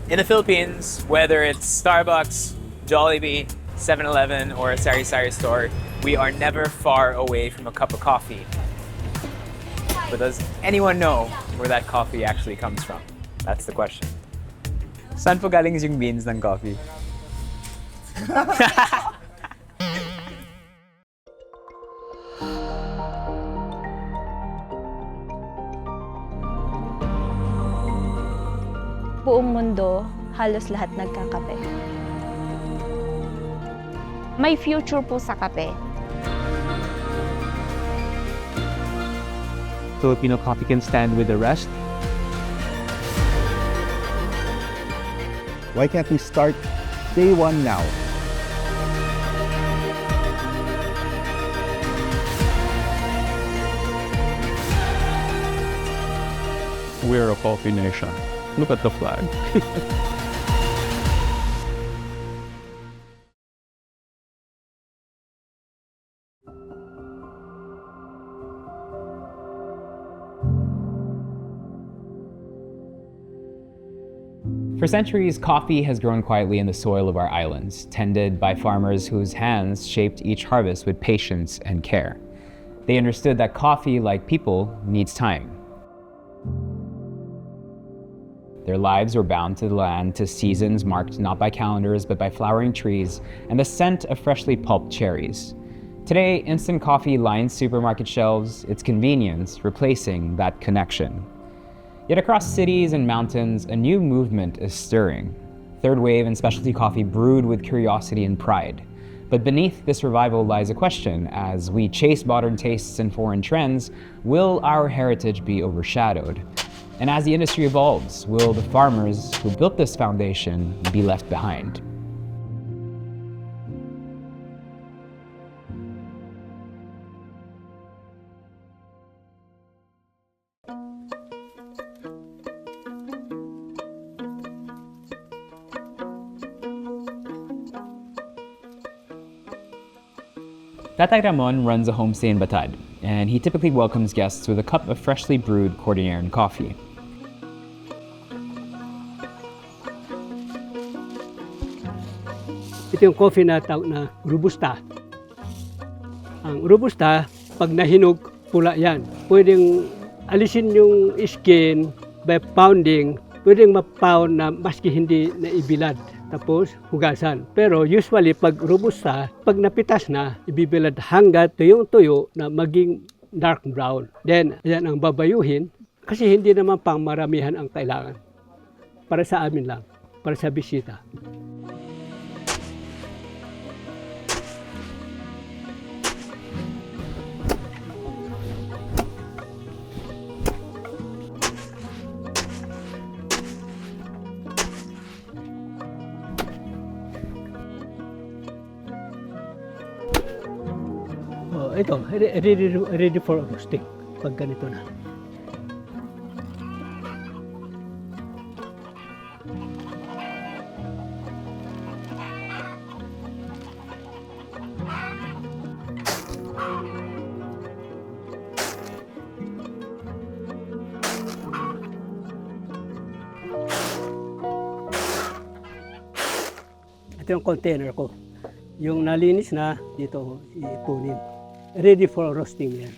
In the Philippines, whether it's Starbucks, Jollibee, 7-Eleven, or a sari-sari store, we are never far away from a cup of coffee. But does anyone know where that coffee actually comes from? That's the question. Saan po galing yung beans ng coffee? Buong mundo, halos lahat nagkakape. May future po sa kape. Filipino coffee can stand with the rest. Why can't we start day one now? We're a coffee nation. Look at the flag. For centuries, coffee has grown quietly in the soil of our islands, tended by farmers whose hands shaped each harvest with patience and care. They understood that coffee, like people, needs time. Their lives were bound to the land, to seasons marked not by calendars but by flowering trees and the scent of freshly pulped cherries. Today, instant coffee lines supermarket shelves, its convenience replacing that connection. Yet across cities and mountains, a new movement is stirring. Third wave and specialty coffee brewed with curiosity and pride. But beneath this revival lies a question: as we chase modern tastes and foreign trends, will our heritage be overshadowed? And as the industry evolves, will the farmers who built this foundation be left behind? Tatay Ramon runs a homestay in Batad, and he typically welcomes guests with a cup of freshly brewed Cordilleran coffee. Ito yung coffee na tawag na Robusta. Ang Robusta, pag nahinog, pula yan. Pwedeng alisin yung skin by pounding. Pwedeng ma-pound na maski hindi naibilad. Tapos hugasan. Pero usually pag Robusta, pag napitas na, ibibilad hanggat tuyong-tuyo na maging dark brown. Then, yan ang babayuhin kasi hindi naman pang maramihan ang kailangan. Para sa amin lang, para sa bisita. Ito, ready for roasting pag ganito na. Ito yung container ko. Yung nalinis na, dito ipunin. Ready for roasting yan.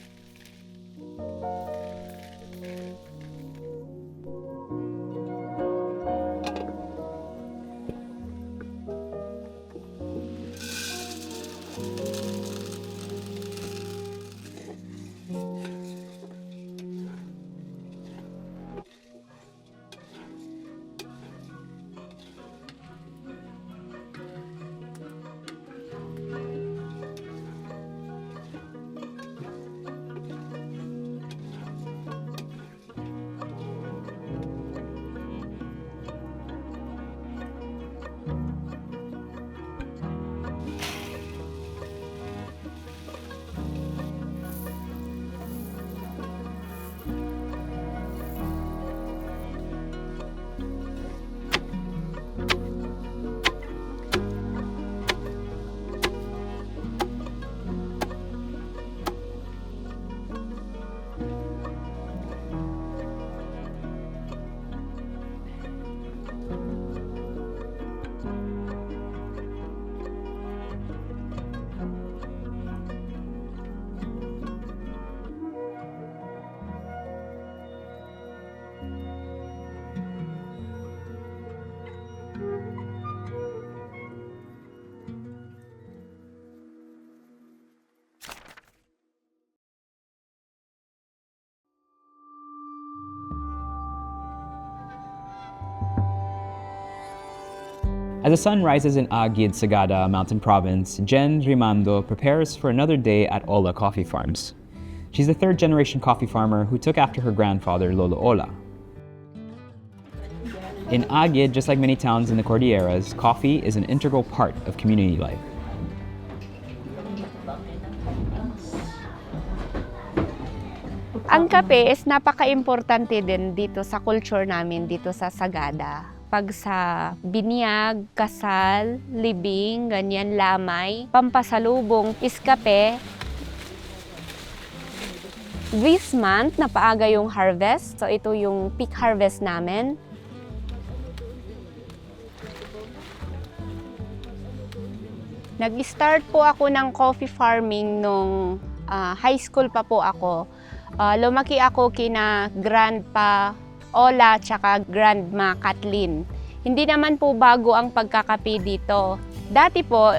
As the sun rises in Agid, Sagada, Mountain Province, Jen Rimando prepares for another day at Ola Coffee Farms. She's a third-generation coffee farmer who took after her grandfather, Lolo Ola. In Agid, just like many towns in the Cordilleras, coffee is an integral part of community life. Ang kape is napaka-importante din dito sa culture namin dito sa Sagada. Pag sa binyag, kasal, libing, ganyan, lamay, pampasalubong is kape. This month, napaaga yung harvest. So ito yung peak harvest namin. Nag-start po ako ng coffee farming nung high school pa po ako. Lumaki ako kina Grandpa Ola tsaka Grandma Kathleen. Hindi naman po bago ang pagkakape dito. Dati po,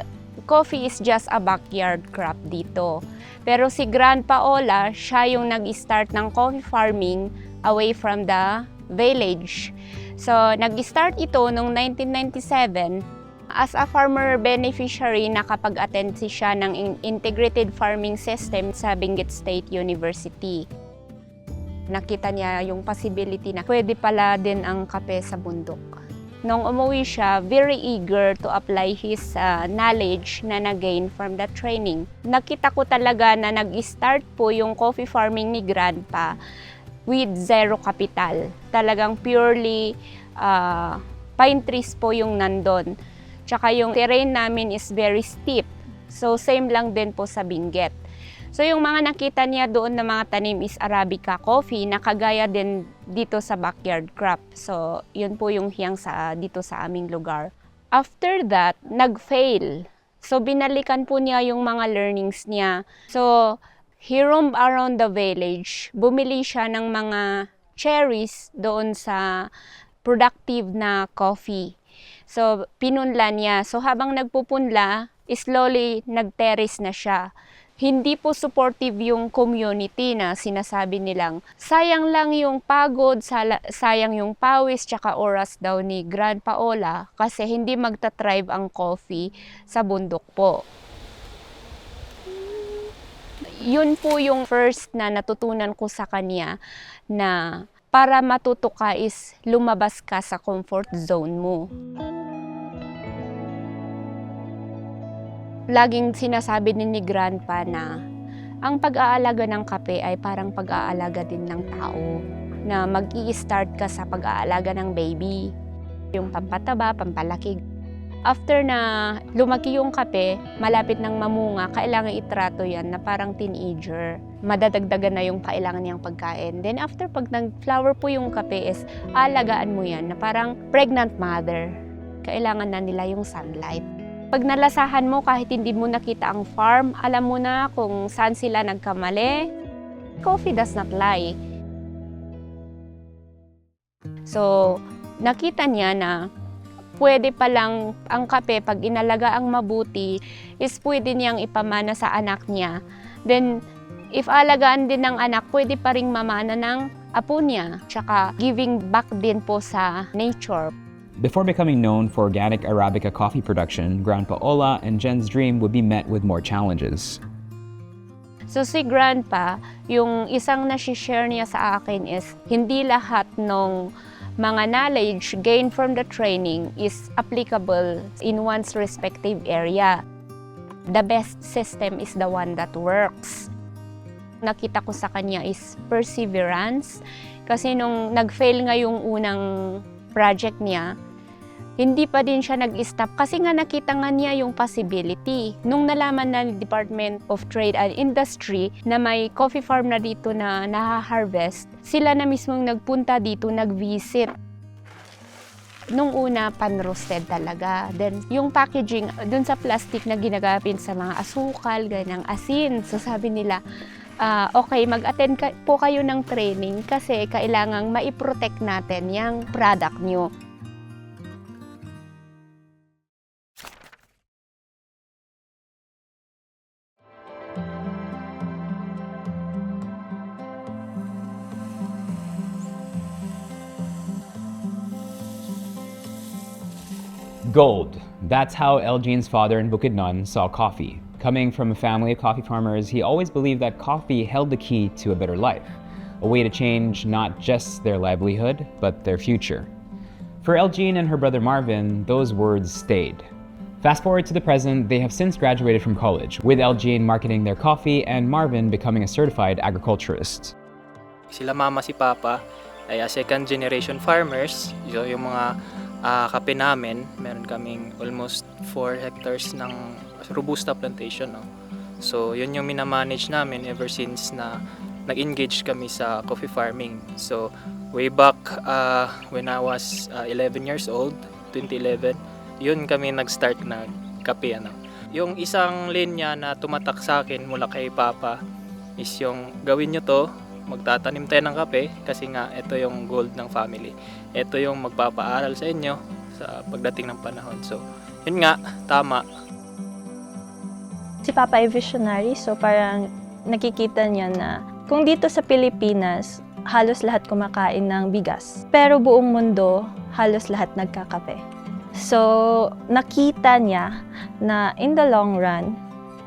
coffee is just a backyard crop dito. Pero si Grandpa Ola, siya yung nag-start ng coffee farming away from the village. So, nag-start ito noong 1997. As a farmer beneficiary, nakapag-attend siya ng integrated farming system sa Benguet State University. Nakita niya yung possibility na pwede pala din ang kape sa bundok. Nung umuwi siya, very eager to apply his knowledge na na-gain from that training. Nakita ko talaga na nag-start po yung coffee farming ni Grandpa with zero capital. Talagang purely pine trees po yung nandun. Tsaka yung terrain namin is very steep. So same lang din po sa Benguet. So yung mga nakita niya doon na mga tanim is Arabica coffee na kagaya din dito sa backyard crop. So yun po yung hiyang dito sa aming lugar. After that, nag-fail. So binalikan po niya yung mga learnings niya. So he roamed around the village. Bumili siya ng mga cherries doon sa productive na coffee. So pinunla niya. So habang nagpupunla, slowly nag-terrace na siya. Hindi po supportive yung community na sinasabi nilang sayang lang yung pagod, sayang yung pawis tsaka oras daw ni Grandpa Ola kasi hindi magta-thrive ang coffee sa bundok po. Yun po yung first na natutunan ko sa kanya na para matuto ka is lumabas ka sa comfort zone mo. Laging sinasabi ni Grandpa na ang pag-aalaga ng kape ay parang pag-aalaga din ng tao. Na mag-i-start ka sa pag-aalaga ng baby. Yung pampataba, pampalaki. After na lumaki yung kape, malapit ng mamunga, kailangan itrato yan na parang teenager. Madadagdagan na yung kailangan niyang pagkain. Then after pag nag-flower po yung kape is alagaan mo yan na parang pregnant mother. Kailangan na nila yung sunlight. Pag nalasahan mo, kahit hindi mo nakita ang farm, alam mo na kung saan sila nagkamali. Coffee does not lie. So, nakita niya na pwede palang ang kape, pag inalaga ang mabuti, is pwede niyang ipamana sa anak niya. Then, if alagaan din ng anak, pwede pa ring mamana ng apo niya. Tsaka giving back din po sa nature. Before becoming known for organic Arabica coffee production, Grandpa Ola and Jen's dream would be met with more challenges. So si Grandpa, yung isang nasi-share niya sa akin is hindi lahat ng mga knowledge gained from the training is applicable in one's respective area. The best system is the one that works. Nakita ko sa kanya is perseverance kasi nung nag-fail nga yung unang project niya, hindi pa din siya nag-stop kasi nga nakita nga niya yung possibility. Nung nalaman na ni Department of Trade and Industry na may coffee farm na dito na naha-harvest, sila na mismong nagpunta dito, nag-visit. Nung una, pan-roasted talaga. Then, yung packaging, dun sa plastic na ginagamit sa mga asukal, ganyang asin. So, sabi nila, okay, mag-attend po kayo ng training kasi kailangang maiprotect natin yung product nyo. gold. That's how Elgine's father in Bukidnon saw coffee. Coming from a family of coffee farmers, he always believed that coffee held the key to a better life, a way to change not just their livelihood, but their future. For Elgine and her brother Marvin, those words stayed. Fast forward to the present, they have since graduated from college, with Elgine marketing their coffee and Marvin becoming a certified agriculturist. Sila mama si papa ay second generation farmers. So yung mga kape namin, meron kaming almost 4 hectares ng Robusta plantation. No? So yun yung minamanage namin ever since na nag-engage kami sa coffee farming. So way back when I was 11 years old, 2011, yun kami nag-start na kape. Yung isang linya na tumatak sa akin mula kay papa is yung gawin nyo to, magtatanim tayo ng kape kasi nga ito yung gold ng family. Ito yung magpapaaral sa inyo sa pagdating ng panahon. So, yun nga, tama. Si Papa ay visionary, so parang nakikita niya na kung dito sa Pilipinas, halos lahat kumakain ng bigas. Pero buong mundo, halos lahat nagkakape. So, nakita niya na in the long run,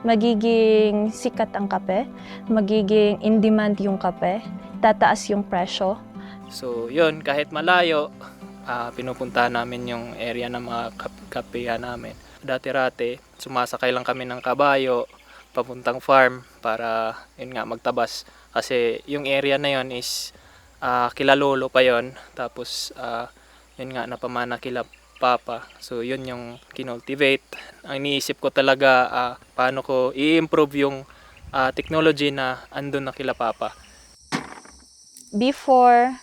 magiging sikat ang kape, magiging in demand yung kape, tataas yung presyo. So yun, kahit malayo, pinupunta namin yung area ng mga kapehan namin. Dati-rate, sumasakay lang kami ng kabayo, papuntang farm para yun nga, magtabas. Kasi yung area na yun is kilalolo pa yun, tapos yun nga, napamana kila papa. So yun yung kinultivate. Ang iniisip ko talaga paano ko i-improve yung technology na andun na kila papa. Before,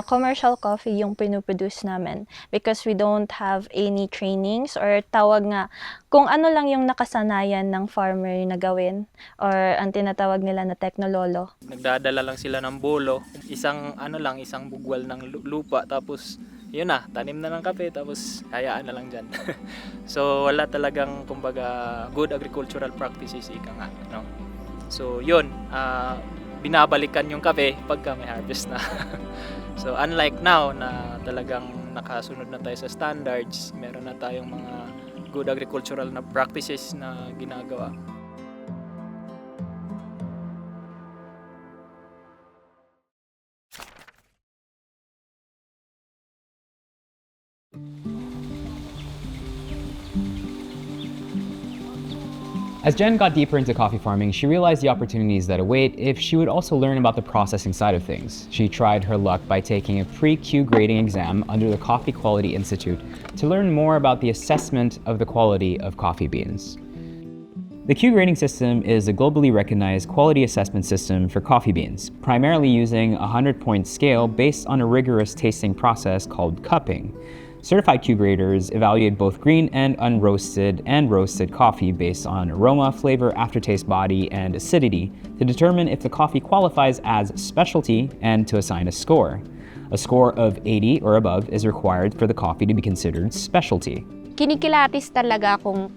commercial coffee yung pinuproduce namin because we don't have any trainings or tawag nga kung ano lang yung nakasanayan ng farmer na gawin or ang tinatawag nila na teknololo. Nagdadala lang sila ng bolo, isang bugwal ng lupa, tapos yun na, tanim na ng kape, tapos hayaan na lang dyan. So wala talagang kumbaga good agricultural practices, ika nga, no? So yun, binabalikan yung kape pagka may harvest na. So unlike now na talagang nakasunod na tayo sa standards, meron na tayong mga good agricultural na practices na ginagawa. As Jen got deeper into coffee farming, she realized the opportunities that await if she would also learn about the processing side of things. She tried her luck by taking a pre-Q grading exam under the Coffee Quality Institute to learn more about the assessment of the quality of coffee beans. The Q grading system is a globally recognized quality assessment system for coffee beans, primarily using a 100-point scale based on a rigorous tasting process called cupping. Certified Q graders evaluate both green and unroasted and roasted coffee based on aroma, flavor, aftertaste, body, and acidity to determine if the coffee qualifies as specialty and to assign a score. A score of 80 or above is required for the coffee to be considered specialty. Kinikilatis talaga kung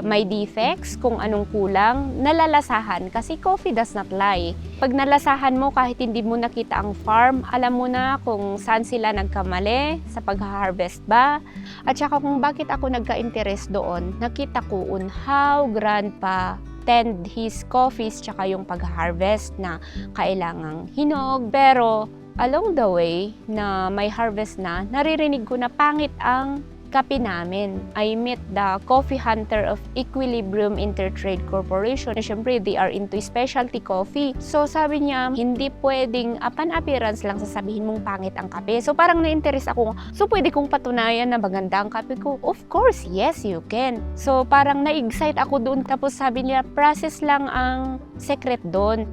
may defects, kung anong kulang, nalalasahan kasi coffee does not lie. Pag nalasahan mo kahit hindi mo nakita ang farm, alam mo na kung saan sila nagkamali, sa pag-harvest ba, at saka kung bakit ako nagka-interest doon, nakita ko on how grandpa tend his coffees tsaka yung pag-harvest na kailangang hinog. Pero along the way na may harvest na, naririnig ko na pangit ang kape namin. I met the coffee hunter of Equilibrium Intertrade Corporation. Siyempre, they are into specialty coffee. So sabi niya, hindi pwedeng upon appearance lang sasabihin mong pangit ang kape. So parang na-interest ako, so pwede kong patunayan na maganda ang kape ko? Of course, yes, you can. So parang na-excite ako doon. Tapos sabi niya, process lang ang secret doon.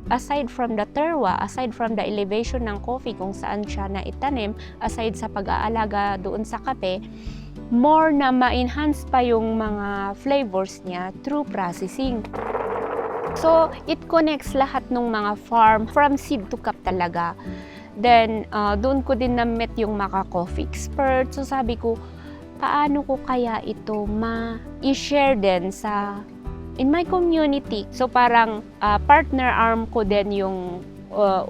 Aside from the terwa, aside from the elevation ng coffee kung saan siya na itanim, aside sa pag-aalaga doon sa kape, more na ma-enhance pa yung mga flavors niya through processing. So, it connects lahat ng mga farm from seed to cup talaga. Then, doon ko din na-met yung mga coffee expert. So, sabi ko, paano ko kaya ito ma-share din sa in my community. So parang partner arm ko din yung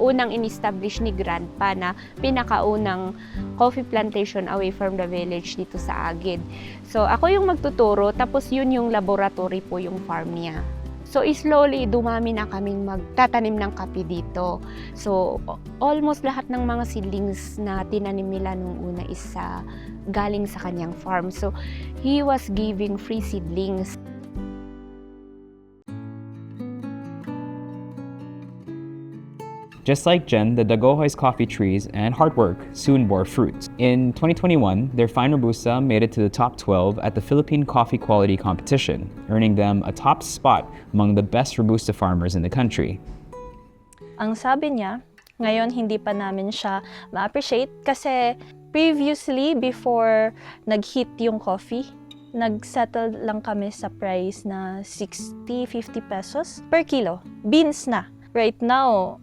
unang in-establish ni Grandpa na pinakaunang coffee plantation away from the village dito sa Agid. So ako yung magtuturo, tapos yun yung laboratory po yung farm niya. So slowly, dumami na kaming magtatanim ng kape dito. So almost lahat ng mga seedlings na tinanim nila nung una is galing sa kanyang farm. So he was giving free seedlings. Just like Jen, the Dagohoy's coffee trees and hard work soon bore fruit. In 2021, their fine Robusta made it to the top 12 at the Philippine Coffee Quality Competition, earning them a top spot among the best Robusta farmers in the country. Ang sabi niya, ngayon hindi pa namin siya ma-appreciate kasi previously, before nag-hit yung coffee, nag-settle lang kami sa price na 60-50 pesos per kilo. Beans na. Right now,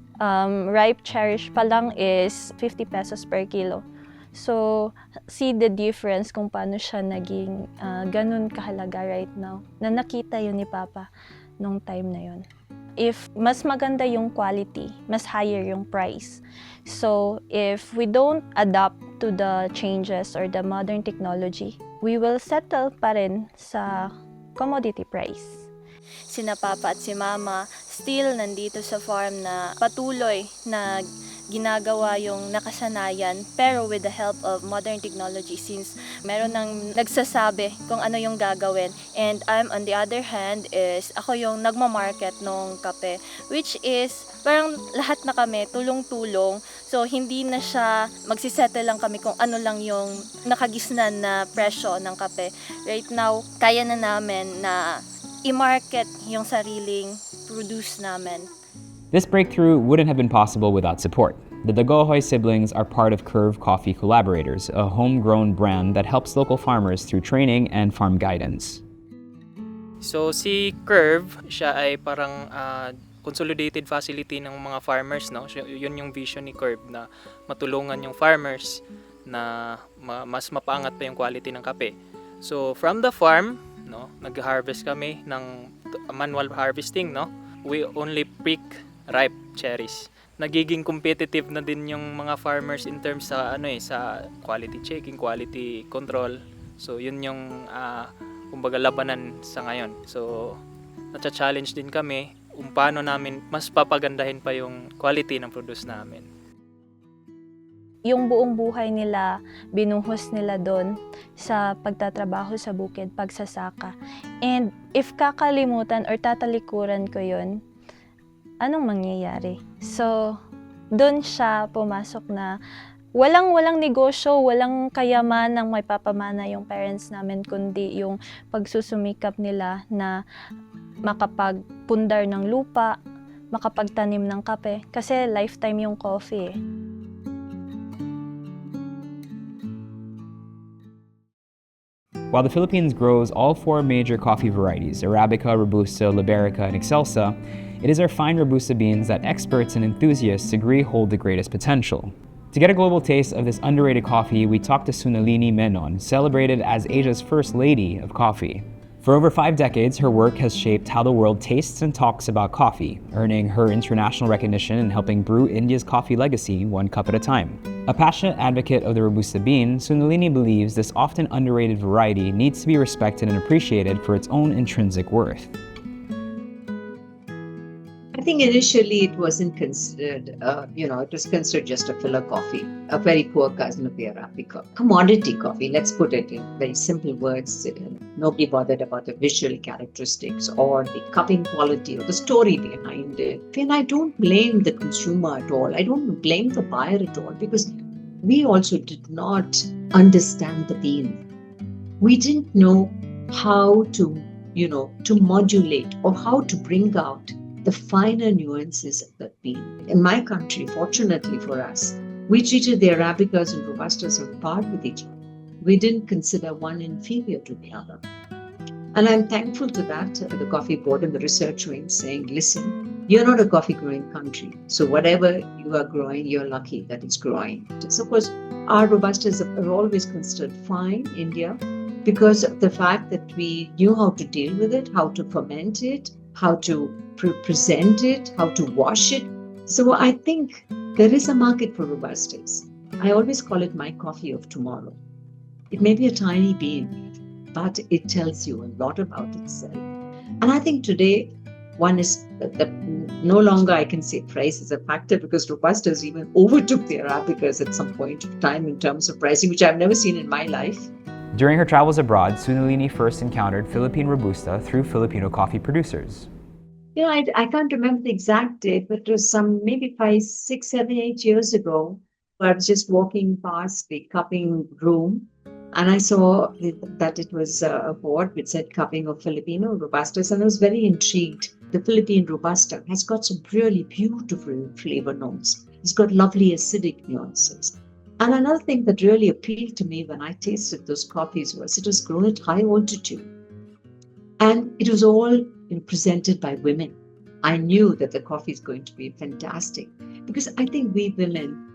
ripe cherish pa lang is 50 pesos per kilo. So, see the difference kung paano siya naging ganun kahalaga right now. Na nakita yun ni Papa nung time na yun. If mas maganda yung quality, mas higher yung price. So, if we don't adapt to the changes or the modern technology, we will settle pa rin sa commodity price. Sina Papa at si Mama still nandito sa farm na patuloy na ginagawa yung nakasanayan pero with the help of modern technology since meron nang nagsasabi kung ano yung gagawin. And I'm on the other hand is ako yung nagmamarket nung kape which is parang lahat na kami tulong-tulong. So hindi na siya magsisettle lang kami kung ano lang yung nakagisnan na presyo ng kape. Right now, kaya na namin na i-market yung sariling produce namin. This breakthrough wouldn't have been possible without support. The Dagohoy siblings are part of Curve Coffee Collaborators, a homegrown brand that helps local farmers through training and farm guidance. So si Curve, siya ay parang consolidated facility ng mga farmers, no? Yun yung vision ni Curve na matulungan yung farmers na mas mapaangat pa yung quality ng kape. So from the farm, no, nag-harvest kami ng manual harvesting, no? We only pick ripe cherries. Nagiging competitive na din yung mga farmers in terms sa sa quality checking, quality control. So yun yung kumbaga labanan sa ngayon. So na-challenge din kami kung paano namin mas papagandahin pa yung quality ng produce namin. Yung buong buhay nila, binuhos nila doon sa pagtatrabaho sa bukid, pagsasaka. And if kakalimutan or tatalikuran ko yun, anong mangyayari? So, doon siya pumasok na walang negosyo, walang kayaman ng may papamana yung parents namin, kundi yung pagsusumikap nila na makapagpundar ng lupa, makapagtanim ng kape. Kasi lifetime yung coffee eh. While the Philippines grows all four major coffee varieties, Arabica, Robusta, Liberica, and Excelsa, it is our fine Robusta beans that experts and enthusiasts agree hold the greatest potential. To get a global taste of this underrated coffee, we talked to Sunalini Menon, celebrated as Asia's first lady of coffee. For over 5 decades, her work has shaped how the world tastes and talks about coffee, earning her international recognition and helping brew India's coffee legacy one cup at a time. A passionate advocate of the Robusta bean, Sunalini believes this often underrated variety needs to be respected and appreciated for its own intrinsic worth. I think initially it wasn't considered, it was considered just a filler coffee, a very poor cousin of the Arabica. Commodity coffee, let's put it in very simple words. Nobody bothered about the visual characteristics or the cupping quality or the story behind it. And I don't blame the consumer at all. I don't blame the buyer at all because we also did not understand the bean. We didn't know how to modulate or how to bring out the finer nuances of that bean. In my country, fortunately for us, we treated the Arabicas and Robustas on par with each other. We didn't consider one inferior to the other. And I'm thankful to that, the coffee board and the research wing saying, listen, you're not a coffee growing country. So whatever you are growing, you're lucky that it's growing. So of course, our Robustas are always considered fine, India, because of the fact that we knew how to deal with it, how to ferment it, how to present it, how to wash it. So I think there is a market for Robustas. I always call it my coffee of tomorrow. It may be a tiny bean, but it tells you a lot about itself. And I think today, one is no longer I can say price is a factor because Robustas even overtook the Arabicas at some point of time in terms of pricing, which I've never seen in my life. During her travels abroad, Sunalini first encountered Philippine Robusta through Filipino coffee producers. You know, I can't remember the exact date, but it was some maybe 5, 6, 7, 8 years ago. I was just walking past the cupping room and I saw that it was a board which said cupping of Filipino Robustas, and I was very intrigued. The Philippine Robusta has got some really beautiful flavor notes. It's got lovely acidic nuances. And another thing that really appealed to me when I tasted those coffees was it was grown at high altitude. And it was all presented by women. I knew that the coffee is going to be fantastic because I think we women,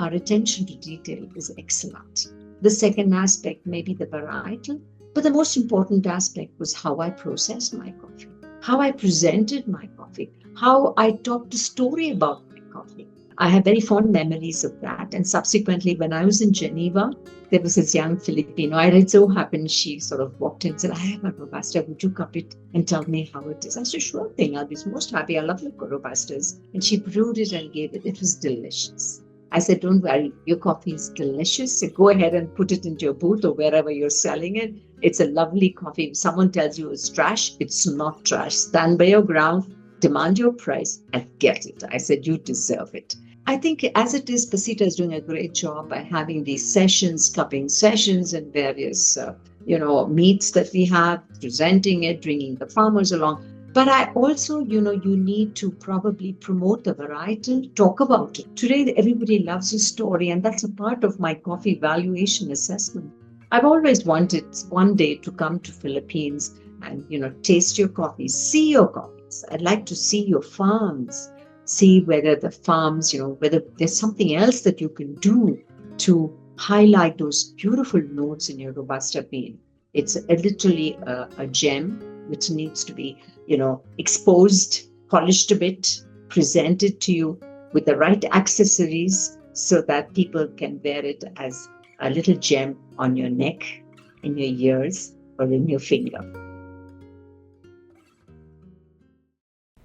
our attention to detail is excellent. The second aspect may be the varietal, but the most important aspect was how I processed my coffee, how I presented my coffee, how I talked a story about my coffee. I have very fond memories of that. And subsequently, when I was in Geneva, there was this young Filipino. It so happened she sort of walked in and said, I have a Robusta. Would you cup it and tell me how it is? I said, sure thing. I'll be most happy. I love Robustas. And she brewed it and gave it. It was delicious. I said, don't worry. Your coffee is delicious. So go ahead and put it into your booth or wherever you're selling it. It's a lovely coffee. If someone tells you it's trash, it's not trash. Stand by your ground, demand your price, and get it. I said, you deserve it. I think as it is, Pasita is doing a great job by having these sessions, cupping sessions and various, meets that we have, presenting it, bringing the farmers along. But I also, you need to probably promote the varietal, talk about it. Today, everybody loves a story, and that's a part of my coffee valuation assessment. I've always wanted one day to come to Philippines and, taste your coffee, see your coffees. I'd like to see your farms. See whether the farms, whether there's something else that you can do to highlight those beautiful notes in your Robusta bean. It's literally a gem which needs to be, exposed, polished a bit, presented to you with the right accessories so that people can wear it as a little gem on your neck, in your ears, or in your finger.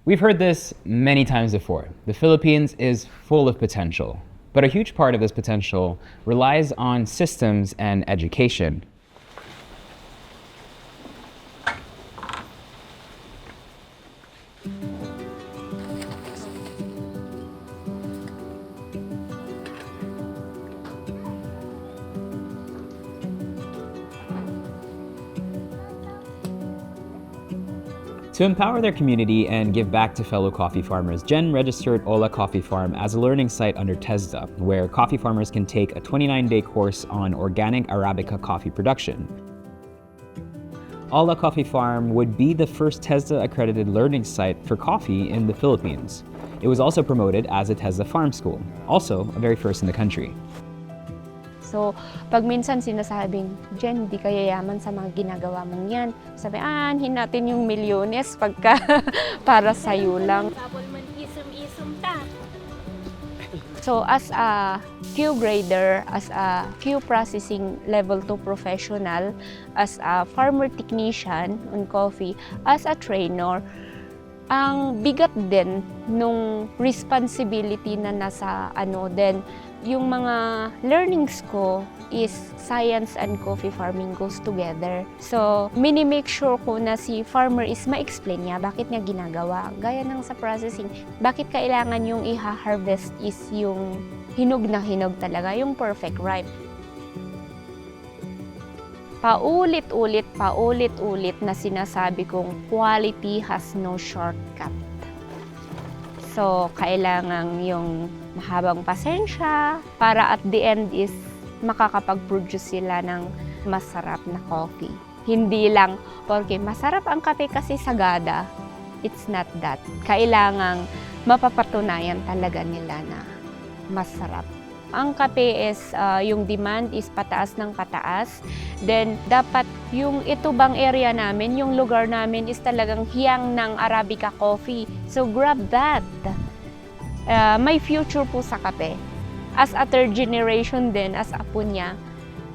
We've heard this many times before. The Philippines is full of potential, but a huge part of this potential relies on systems and education. To empower their community and give back to fellow coffee farmers, Jen registered Ola Coffee Farm as a learning site under TESDA, where coffee farmers can take a 29-day course on organic Arabica coffee production. Ola Coffee Farm would be the first TESDA-accredited learning site for coffee in the Philippines. It was also promoted as a TESDA farm school, also a very first in the country. So, pag minsan sinasabing, Jen, di ka yayaman sa mga ginagawa mong yan. Sabi, hinhin natin yung milyones pagka para sa'yo lang. So, as a Q grader, as a Q processing level 2 professional, as a farmer technician on coffee, as a trainer, ang bigat din nung responsibility na nasa din. Yung mga learnings ko is science and coffee farming goes together. So, mini-make sure ko na si farmer is ma-explain niya bakit niya ginagawa. Gaya ng sa processing, bakit kailangan yung i-harvest is yung hinog na hinog talaga, yung perfect ripe. Paulit-ulit na sinasabi kong quality has no shortcut. So, kailangan yung mahabang pasensya para at the end is makakapag-produce sila ng masarap na coffee. Hindi lang, porque masarap ang kape kasi Sagada, it's not that. Kailangang mapapatunayan talaga nila na masarap. Ang kape is, yung demand is pataas ng pataas. Then, dapat yung itubang area namin, yung lugar namin is talagang hiyang ng Arabica coffee. So, grab that. may future po sa kape. As a third generation din, as apo niya,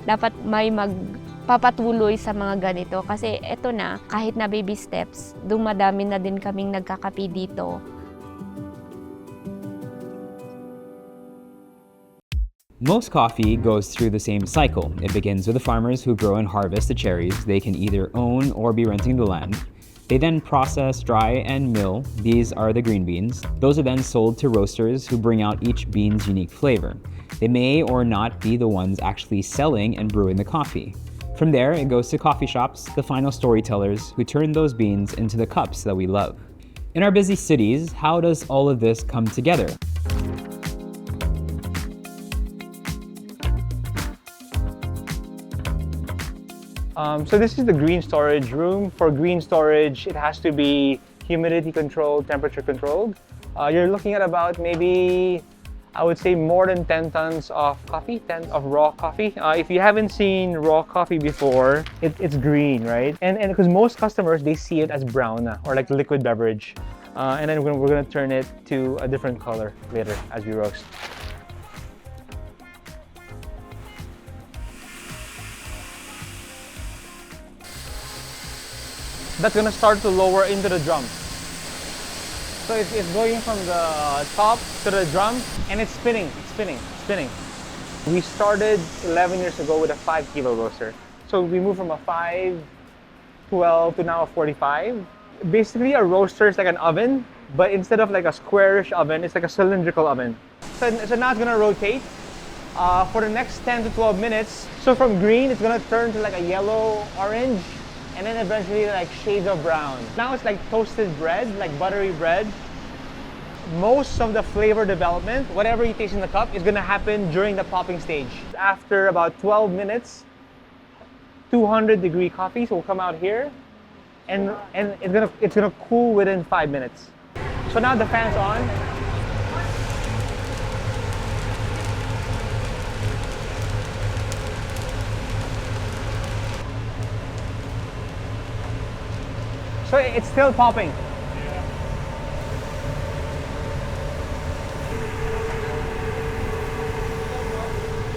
dapat may magpapatuloy sa mga ganito. Kasi eto na, kahit na baby steps, dumadami na din kaming nagkakape dito. Most coffee goes through the same cycle. It begins with the farmers who grow and harvest the cherries. They can either own or be renting the land. They then process, dry, and mill. These are the green beans. Those are then sold to roasters who bring out each bean's unique flavor. They may or not be the ones actually selling and brewing the coffee. From there, it goes to coffee shops, the final storytellers who turn those beans into the cups that we love. In our busy cities, how does all of this come together? So this is the green storage room. For green storage, it has to be humidity controlled, temperature controlled. You're looking at about maybe, I would say, more than 10 tons of coffee, of raw coffee. If you haven't seen raw coffee before, it's green, right? And because most customers, they see it as brown or like liquid beverage. And then we're gonna turn it to a different color later as we roast. That's gonna start to lower into the drum. So it's going from the top to the drum, and it's spinning, spinning. We started 11 years ago with a 5 kilo roaster. So we moved from a 5, 12 to now a 45. Basically a roaster is like an oven, but instead of like a squarish oven, it's like a cylindrical oven. So now it's gonna rotate for the next 10 to 12 minutes. So from green, it's gonna turn to like a yellow, orange, and then eventually like shades of brown. Now it's like toasted bread, like buttery bread. Most of the flavor development, whatever you taste in the cup, is gonna happen during the popping stage. After about 12 minutes, 200-degree coffees will come out here, and it's gonna cool within 5 minutes. So now the fan's on. So it's still popping.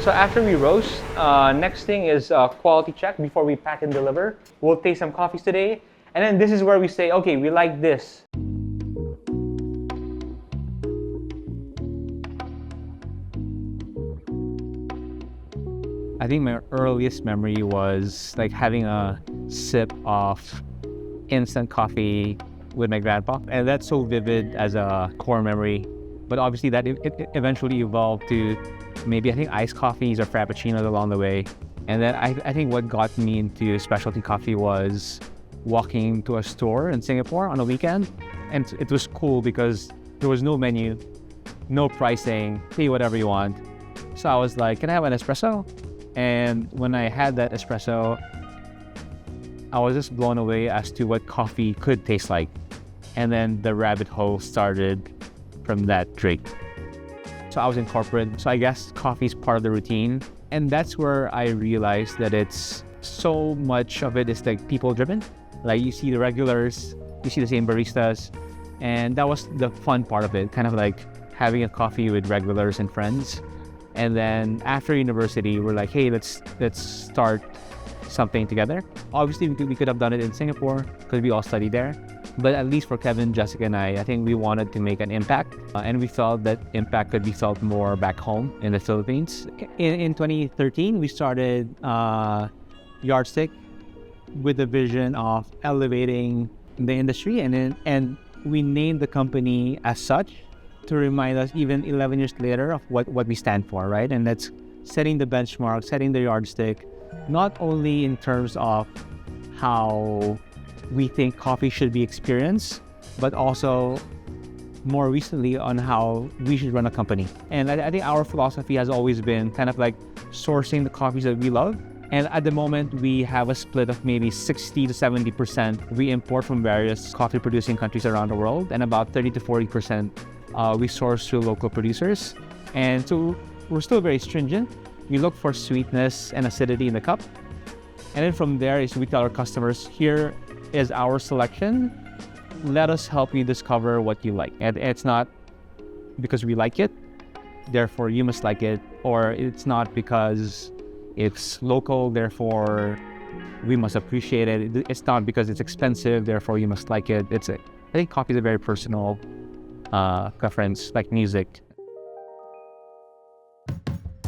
So after we roast, next thing is quality check before we pack and deliver. We'll taste some coffees today, and then this is where we say, okay, we like this. I think my earliest memory was like having a sip of instant coffee with my grandpa, and that's so vivid as a core memory. But obviously that it eventually evolved to maybe I think iced coffees or frappuccinos along the way. And then I think what got me into specialty coffee was walking to a store in Singapore on a weekend, and it was cool because there was no menu, no pricing, pay whatever you want. So I was like, can I have an espresso? And when I had that espresso, I was just blown away as to what coffee could taste like. And then the rabbit hole started from that drink. So I was in corporate, so I guess coffee is part of the routine. And that's where I realized that it's so much of it is like people driven. Like you see the regulars, you see the same baristas. And that was the fun part of it, kind of like having a coffee with regulars and friends. And then after university, we're like, hey, let's start something together. Obviously, we could have done it in Singapore because we all studied there. But at least for Kevin, Jessica, and I think we wanted to make an impact. And we felt that impact could be felt more back home in the Philippines. In 2013, we started Yardstick with the vision of elevating the industry. And we named the company as such to remind us even 11 years later of what we stand for, right? And that's setting the benchmark, setting the yardstick, not only in terms of how we think coffee should be experienced, but also more recently on how we should run a company. And I think our philosophy has always been kind of like sourcing the coffees that we love. And at the moment, we have a split of maybe 60 to 70% we import from various coffee producing countries around the world, and about 30 to 40% we source through local producers. And so we're still very stringent. We look for sweetness and acidity in the cup. And then from there is we tell our customers, here is our selection. Let us help you discover what you like. And it's not because we like it, therefore you must like it, or it's not because it's local, therefore we must appreciate it. It's not because it's expensive, therefore you must like it. I think coffee is a very personal preference, like music.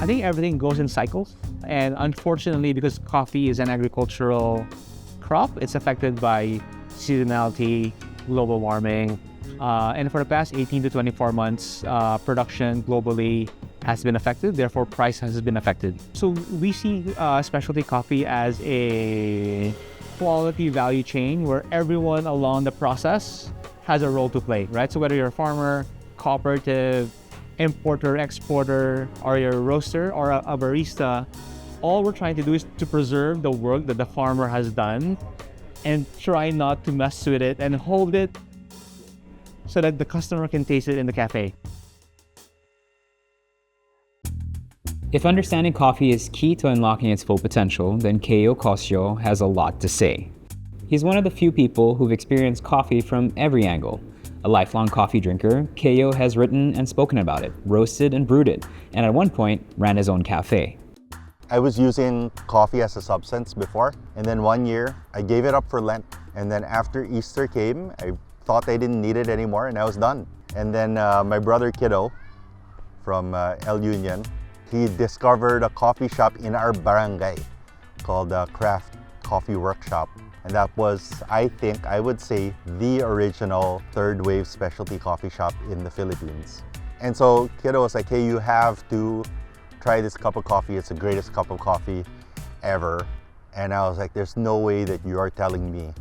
I think everything goes in cycles, and unfortunately, because coffee is an agricultural crop, it's affected by seasonality, global warming, and for the past 18 to 24 months, production globally has been affected, therefore price has been affected. So we see specialty coffee as a quality value chain where everyone along the process has a role to play, right? So whether you're a farmer, cooperative, importer, exporter, or you're a roaster or a barista, all we're trying to do is to preserve the work that the farmer has done and try not to mess with it and hold it so that the customer can taste it in the cafe. If understanding coffee is key to unlocking its full potential, then Kayo Cosio has a lot to say. He's one of the few people who've experienced coffee from every angle. A lifelong coffee drinker, Kayo has written and spoken about it, roasted and brewed it, and at one point ran his own cafe. I was using coffee as a substance before, and then one year I gave it up for Lent, and then after Easter came, I thought I didn't need it anymore and I was done. And then my brother Kiddo from El Union, he discovered a coffee shop in our barangay called Craft Coffee Workshop. And that was, I think, I would say, the original third wave specialty coffee shop in the Philippines. And so Kiddo was like, hey, you have to try this cup of coffee. It's the greatest cup of coffee ever. And I was like, there's no way that you are telling me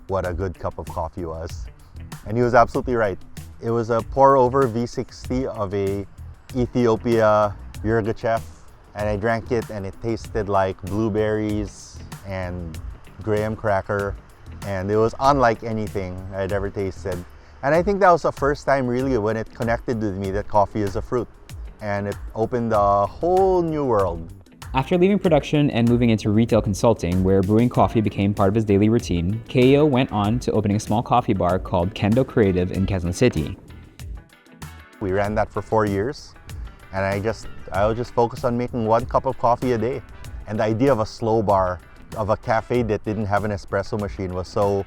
what a good cup of coffee was. And he was absolutely right. It was a pour over V60 of a Ethiopia Yirgacheffe, and I drank it and it tasted like blueberries and graham cracker, and it was unlike anything I'd ever tasted. And I think that was the first time really when it connected with me that coffee is a fruit, and it opened a whole new world. After leaving production and moving into retail consulting, where brewing coffee became part of his daily routine, Kayo went on to opening a small coffee bar called Kendo Creative in Quezon City. We ran that for 4 years, and I was just focused on making 1 cup of coffee a day. And the idea of a slow bar, of a cafe that didn't have an espresso machine, was so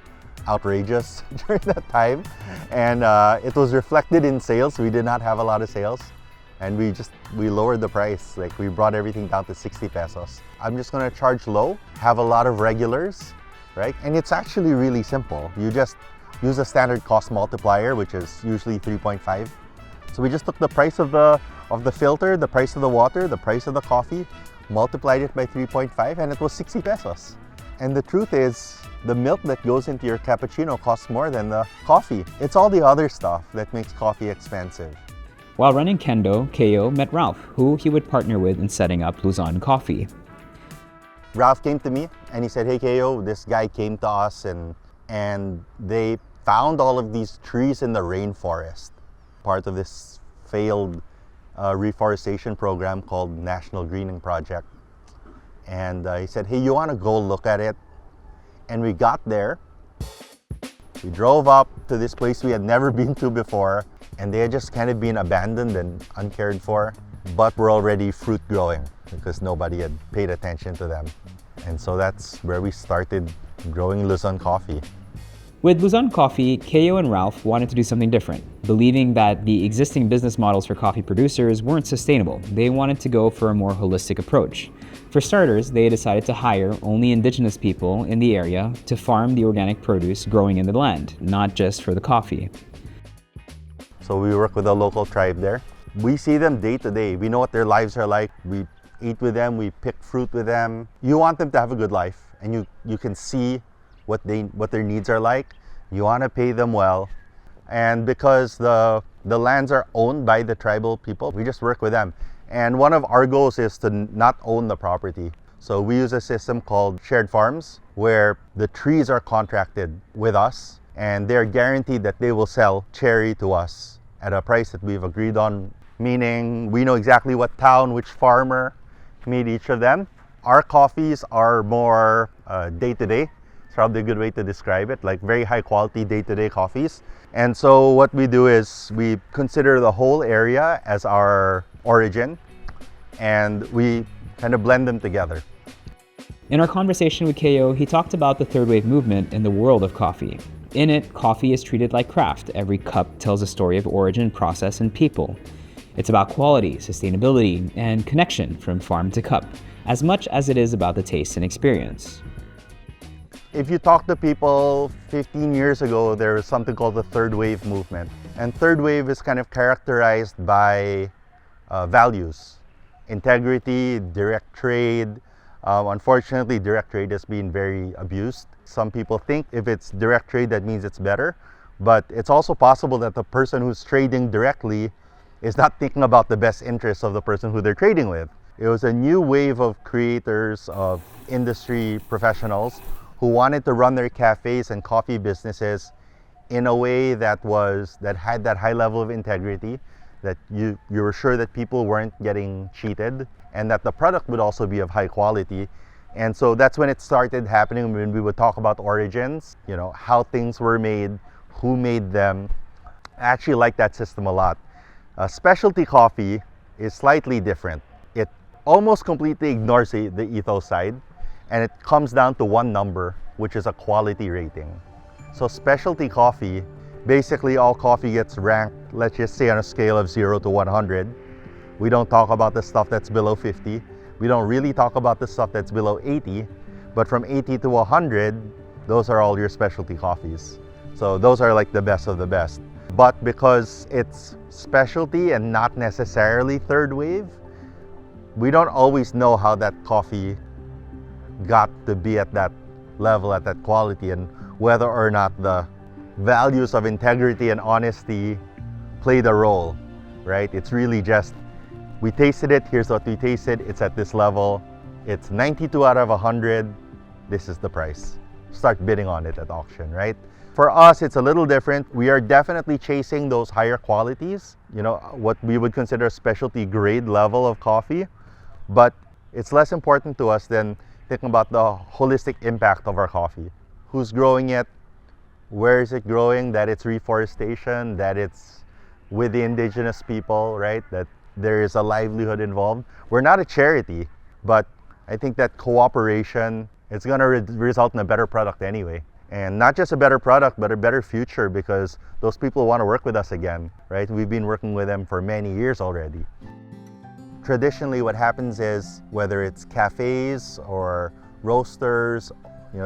outrageous during that time. And it was reflected in sales. We did not have a lot of sales. And we lowered the price. Like, we brought everything down to 60 pesos. I'm just gonna charge low, have a lot of regulars, right? And it's actually really simple. You just use a standard cost multiplier, which is usually 3.5. So we just took the price of the filter, the price of the water, the price of the coffee, multiplied it by 3.5, and it was 60 pesos. And the truth is, the milk that goes into your cappuccino costs more than the coffee. It's all the other stuff that makes coffee expensive. While running Kendo, Kayo met Ralph, who he would partner with in setting up Luzon Coffee. Ralph came to me and he said, hey Kayo, this guy came to us and they found all of these trees in the rainforest, part of this failed reforestation program called National Greening Project. And he said, hey, you want to go look at it? And we got there. We drove up to this place we had never been to before, and they had just kind of been abandoned and uncared for, but were already fruit growing because nobody had paid attention to them. And so that's where we started growing Luzon coffee. With Luzon Coffee, Kayo and Ralph wanted to do something different, believing that the existing business models for coffee producers weren't sustainable. They wanted to go for a more holistic approach. For starters, they decided to hire only indigenous people in the area to farm the organic produce growing in the land, not just for the coffee. So we work with a local tribe there. We see them day to day. We know what their lives are like. We eat with them, we pick fruit with them. You want them to have a good life, and you can see what their needs are like. You want to pay them well, and because the lands are owned by the tribal people, we just work with them. And one of our goals is to not own the property. So we use a system called shared farms, where the trees are contracted with us and they're guaranteed that they will sell cherry to us at a price that we've agreed on, meaning we know exactly what town, which farmer made each of them. Our coffees are more day-to-day. It's probably a good way to describe it, like very high quality day-to-day coffees. And so what we do is we consider the whole area as our origin, and we kind of blend them together. In our conversation with Kayo, he talked about the third wave movement in the world of coffee. In it, coffee is treated like craft. Every cup tells a story of origin, process, and people. It's about quality, sustainability, and connection from farm to cup, as much as it is about the taste and experience. If you talk to people 15 years ago, there was something called the third wave movement. And third wave is kind of characterized by values, integrity, direct trade. Unfortunately, direct trade has been very abused. Some people think if it's direct trade, that means it's better. But it's also possible that the person who's trading directly is not thinking about the best interests of the person who they're trading with. It was a new wave of creators, of industry professionals who wanted to run their cafes and coffee businesses in a way that had that high level of integrity, that you were sure that people weren't getting cheated, and that the product would also be of high quality. And so that's when it started happening, when we would talk about origins, how things were made, who made them. I actually like that system a lot. Specialty coffee is slightly different. It almost completely ignores the ethos side, and it comes down to one number, which is a quality rating. So specialty coffee, basically all coffee gets ranked, let's just say on a scale of 0 to 100. We don't talk about the stuff that's below 50. We don't really talk about the stuff that's below 80, but from 80 to 100, those are all your specialty coffees. So those are like the best of the best. But because it's specialty and not necessarily third wave, we don't always know how that coffee got to be at that level, at that quality, and whether or not the values of integrity and honesty played a role, right? It's really just, we tasted it, here's what we tasted, it's at this level, it's 92 out of 100, this is the price. Start bidding on it at auction, right? For us, it's a little different. We are definitely chasing those higher qualities, what we would consider a specialty grade level of coffee, but it's less important to us than thinking about the holistic impact of our coffee. Who's growing it? Where is it growing? That it's reforestation, that it's with the indigenous people, right? That there is a livelihood involved. We're not a charity, but I think that cooperation, it's gonna result in a better product anyway. And not just a better product, but a better future, because those people want to work with us again, right? We've been working with them for many years already. Traditionally, what happens is, whether it's cafes or roasters,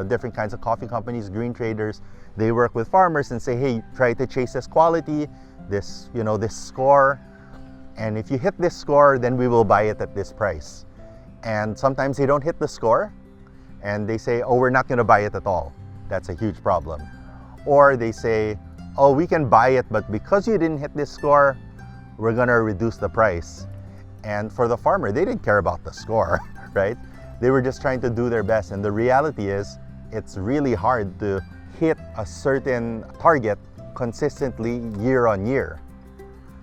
different kinds of coffee companies, green traders, they work with farmers and say, hey, try to chase this quality, this score. And if you hit this score, then we will buy it at this price. And sometimes they don't hit the score and they say, oh, we're not going to buy it at all. That's a huge problem. Or they say, oh, we can buy it, but because you didn't hit this score, we're going to reduce the price. And for the farmer, they didn't care about the score, right? They were just trying to do their best. And the reality is, it's really hard to hit a certain target consistently year on year.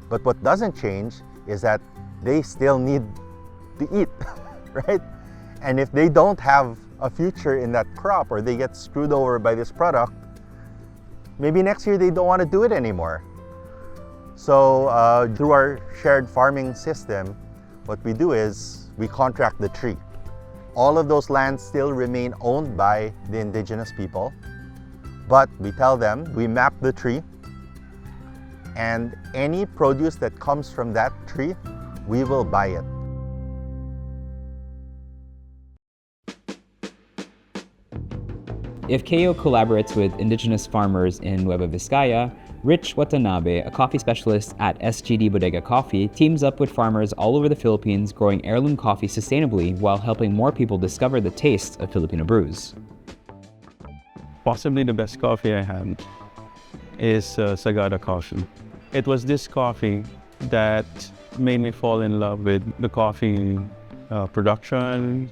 But what doesn't change is that they still need to eat, right? And if they don't have a future in that crop, or they get screwed over by this product, maybe next year they don't want to do it anymore. So through our shared farming system, what we do is we contract the tree. All of those lands still remain owned by the indigenous people, but we tell them, we map the tree, and any produce that comes from that tree, we will buy it. If Kayo collaborates with indigenous farmers in Nueva Vizcaya, Rich Watanabe, a coffee specialist at SGD Bodega Coffee, teams up with farmers all over the Philippines growing heirloom coffee sustainably while helping more people discover the taste of Filipino brews. Possibly the best coffee I had is Sagada coffee. It was this coffee that made me fall in love with the coffee production,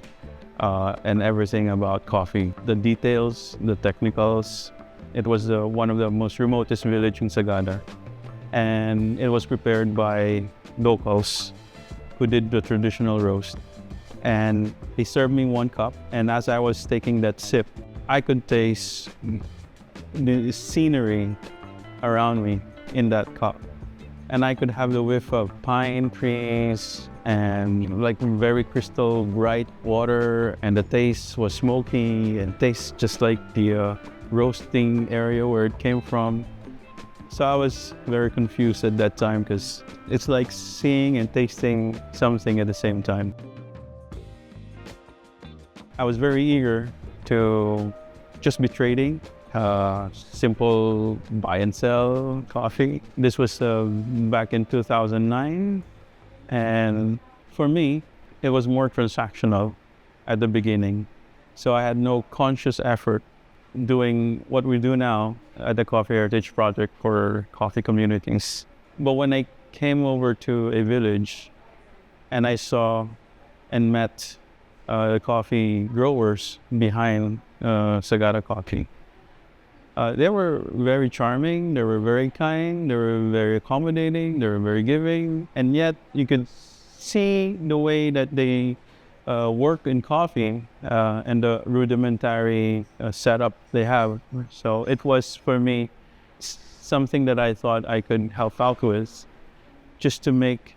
and everything about coffee. The details, the technicals. It was one of the most remotest village in Sagada. And it was prepared by locals who did the traditional roast. And they served me one cup, and as I was taking that sip, I could taste the scenery around me in that cup. And I could have the whiff of pine trees and like very crystal bright water, and the taste was smoky and tastes just like the roasting area where it came from. So I was very confused at that time because it's like seeing and tasting something at the same time. I was very eager to just be trading, simple buy and sell coffee. This was back in 2009, and for me, it was more transactional at the beginning. So I had no conscious effort doing what we do now at the Coffee Heritage Project for coffee communities. But when I came over to a village and I saw and met the coffee growers behind Sagada Coffee, they were very charming, they were very kind, they were very accommodating, they were very giving, and yet you could see the way that they work in coffee and the rudimentary setup they have. So it was, for me, something that I thought I could help out with, just to make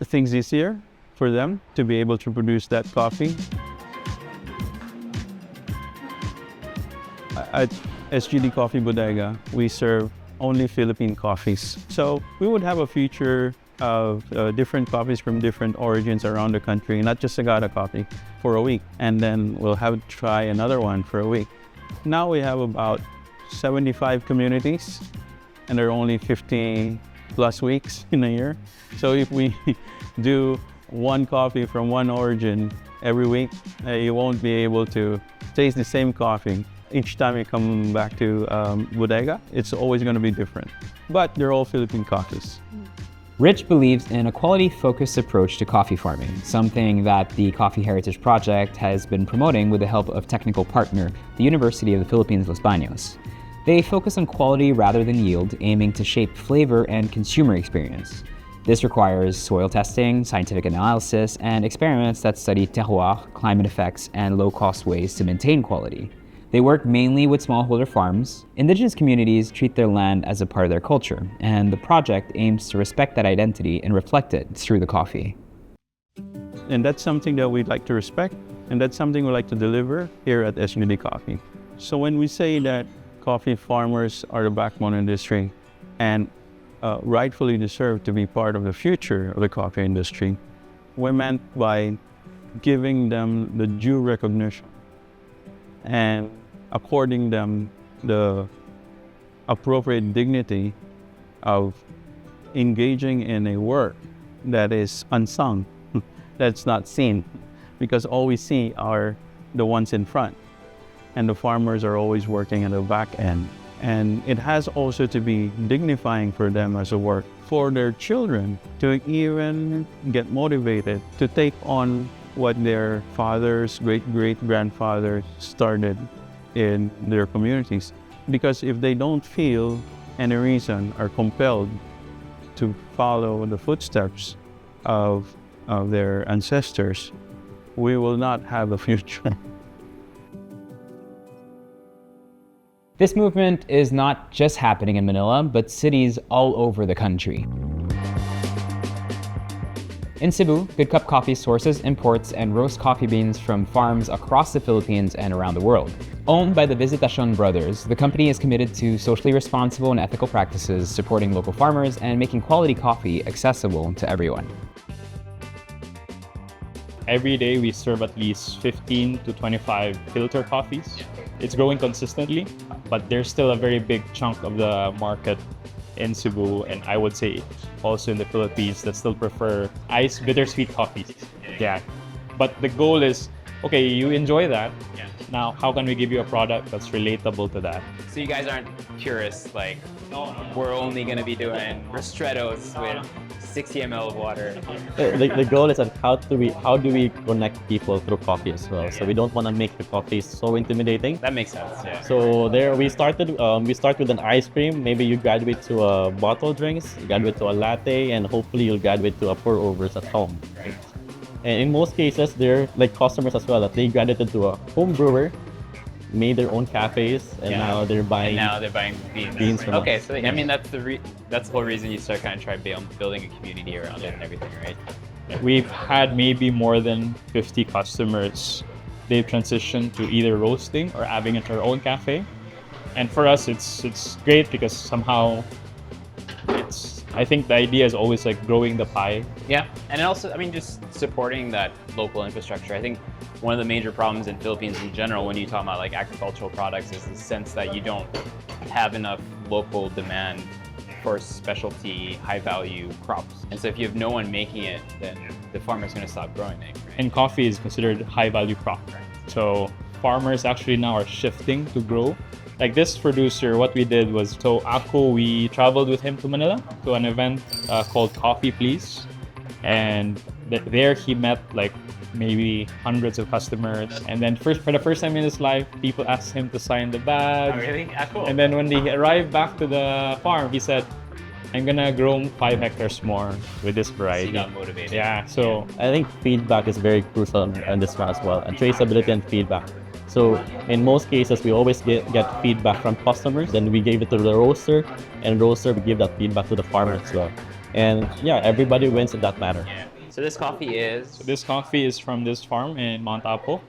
things easier for them to be able to produce that coffee. At SGD Coffee Bodega, we serve only Philippine coffees. So we would have a feature of different coffees from different origins around the country, not just Sagada coffee, for a week. And then we'll have to try another one for a week. Now we have about 75 communities, and there are only 50 plus weeks in a year. So if we do one coffee from one origin every week, you won't be able to taste the same coffee. Each time you come back to Bodega, it's always going to be different. But they're all Philippine coffees. Rich believes in a quality-focused approach to coffee farming, something that the Coffee Heritage Project has been promoting with the help of technical partner, the University of the Philippines, Los Baños. They focus on quality rather than yield, aiming to shape flavor and consumer experience. This requires soil testing, scientific analysis, and experiments that study terroir, climate effects, and low-cost ways to maintain quality. They work mainly with smallholder farms. Indigenous communities treat their land as a part of their culture, and the project aims to respect that identity and reflect it through the coffee. And that's something that we'd like to respect, and that's something we like to deliver here at SGD Coffee. So when we say that coffee farmers are the backbone industry and rightfully deserve to be part of the future of the coffee industry, we're meant by giving them the due recognition and according them the appropriate dignity of engaging in a work that is unsung, that's not seen, because all we see are the ones in front, and the farmers are always working at the back end. And it has also to be dignifying for them as a work, for their children to even get motivated to take on what their fathers, great-great-grandfathers started in their communities. Because if they don't feel any reason are compelled to follow the footsteps of their ancestors, we will not have a future. This movement is not just happening in Manila, but cities all over the country. In Cebu, Good Cup Coffee sources, imports, and roasts coffee beans from farms across the Philippines and around the world. Owned by the Visitacion brothers, the company is committed to socially responsible and ethical practices, supporting local farmers, and making quality coffee accessible to everyone. Every day we serve at least 15 to 25 filter coffees. It's growing consistently, but there's still a very big chunk of the market in Cebu, and I would say also in the Philippines, that still prefer iced bittersweet coffees. Yeah. But the goal is, okay, you enjoy that. Yeah. Now, how can we give you a product that's relatable to that? So you guys aren't purists, like we're only gonna be doing ristrettos with 60 ml of water. The goal is on how do we connect people through coffee as well. So we don't want to make the coffee so intimidating. That makes sense. Yeah. So there we start with an ice cream. Maybe you graduate to a bottle drinks, you graduate to a latte, and hopefully you'll graduate to a pour overs at home. Right. And in most cases, they're like customers as well, that they graduated to a home brewer, made their own cafes, and now they're buying. And now they're buying beans. from Okay, us. so I mean that's the whole reason you start kind of building a community around it and everything, right? We've had maybe more than 50 customers. They've transitioned to either roasting or having it our own cafe. And for us, it's great because somehow I think the idea is always like growing the pie. Yeah, and also, I mean, just supporting that local infrastructure. I think one of the major problems in Philippines in general when you talk about like agricultural products is the sense that you don't have enough local demand for specialty, high-value crops. And so if you have no one making it, then the farmer's going to stop growing it. Right? And coffee is considered high-value crop. So farmers actually now are shifting to grow. Like this producer, what we did was, so Ako, we traveled with him to Manila to an event called Coffee Please. And there he met like maybe hundreds of customers. And then for the first time in his life, people asked him to sign the badge. Oh, really? Cool. And then when they arrived back to the farm, he said, I'm gonna grow 5 hectares more with this variety. So you got motivated. Yeah, so I think feedback is very crucial in this one as well, and traceability and feedback. So in most cases, we always get feedback from customers, then we gave it to the roaster, and roaster we give that feedback to the farmer as well. And yeah, everybody wins in that matter. Yeah. So this coffee is? So this coffee is from this farm in Mount Apo.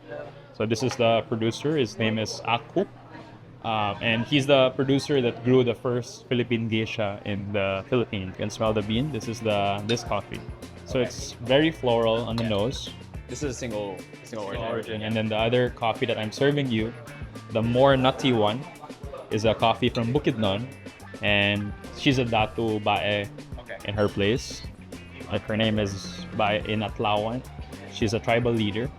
So this is the producer. His name is Aku. And he's the producer that grew the first Philippine geisha in the Philippines. You can smell the bean. This is this coffee. So it's very floral on the nose. This is a single origin. And then the other coffee that I'm serving you, the more nutty one, is a coffee from Bukidnon. And she's a datu bae in her place. Like her name is Bae Inatlawan. She's a tribal leader.